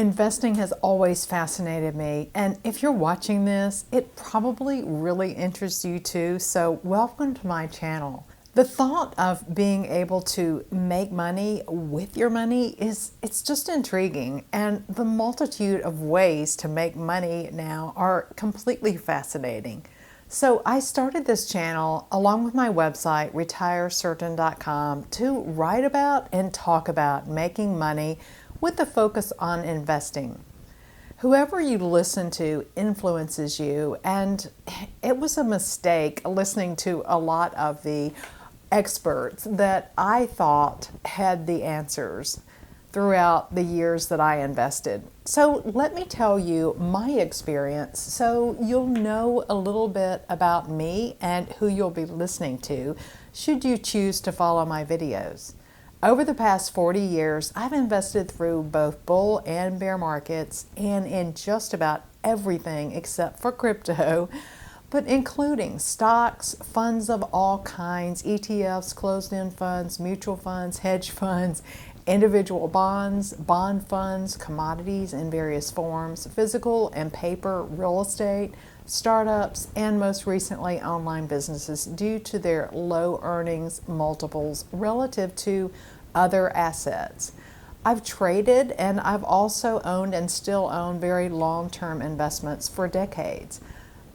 Investing has always fascinated me, and if you're watching this, it probably really interests you too, so welcome to my channel. The thought of being able to make money with your money it's just intriguing, and the multitude of ways to make money now are completely fascinating. So I started this channel along with my website retirecertain.com to write about and talk about making money with a focus on investing. Whoever you listen to influences you, and it was a mistake listening to a lot of the experts that I thought had the answers throughout the years that I invested. So let me tell you my experience so you'll know a little bit about me and who you'll be listening to should you choose to follow my videos. Over the past 40 years, I've invested through both bull and bear markets and in just about everything except for crypto, but including stocks, funds of all kinds, ETFs, closed-end funds, mutual funds, hedge funds, individual bonds, bond funds, commodities in various forms, physical and paper real estate, startups, and most recently online businesses due to their low earnings multiples relative to other assets. I've traded, and I've also owned and still own very long-term investments for decades.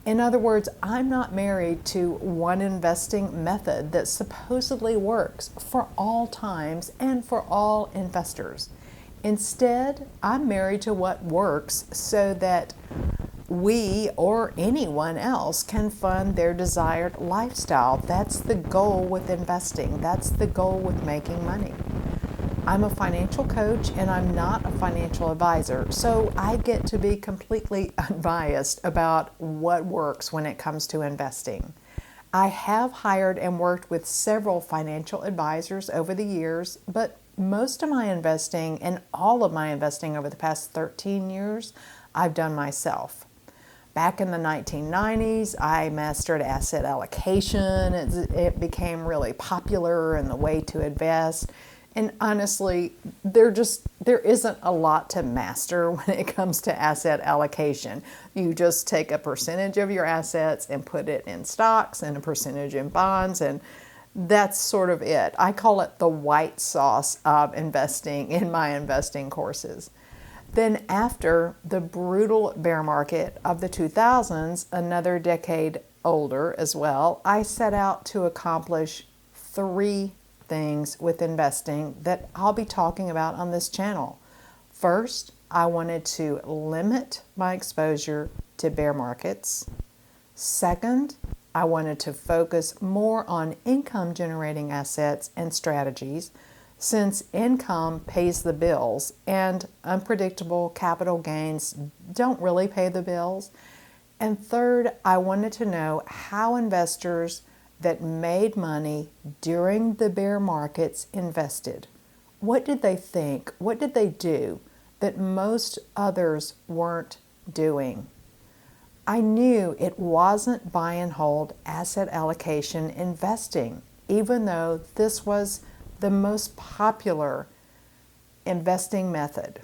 In other words, I'm not married to one investing method that supposedly works for all times and for all investors. Instead, I'm married to what works so that we or anyone else can fund their desired lifestyle. That's the goal with investing. That's the goal with making money. I'm a financial coach and I'm not a financial advisor, so I get to be completely unbiased about what works when it comes to investing. I have hired and worked with several financial advisors over the years, but most of my investing and all of my investing over the past 13 years, I've done myself. Back in the 1990s, I mastered asset allocation. It became really popular in the way to invest. And honestly, there isn't a lot to master when it comes to asset allocation. You just take a percentage of your assets and put it in stocks and a percentage in bonds, and that's sort of it. I call it the white sauce of investing in my investing courses. Then after the brutal bear market of the 2000s, another decade older as well, I set out to accomplish three things with investing that I'll be talking about on this channel. First, I wanted to limit my exposure to bear markets. Second, I wanted to focus more on income generating assets and strategies, since income pays the bills and unpredictable capital gains don't really pay the bills. And third, I wanted to know how investors that made money during the bear markets invested. What did they think? What did they do that most others weren't doing? I knew it wasn't buy and hold asset allocation investing, even though this was the most popular investing method.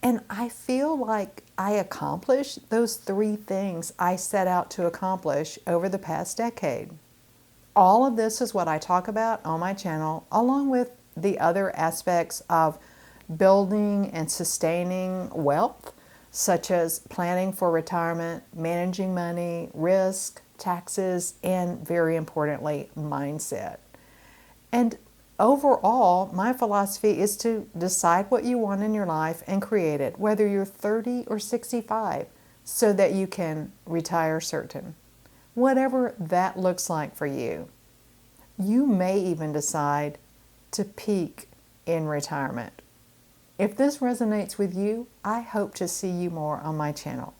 And I feel like I accomplished those three things I set out to accomplish over the past decade. All of this is what I talk about on my channel, along with the other aspects of building and sustaining wealth, such as planning for retirement, managing money, risk, taxes, and very importantly, mindset. And overall, my philosophy is to decide what you want in your life and create it, whether you're 30 or 65, so that you can retire certain. Whatever that looks like for you. You may even decide to peak in retirement. If this resonates with you, I hope to see you more on my channel.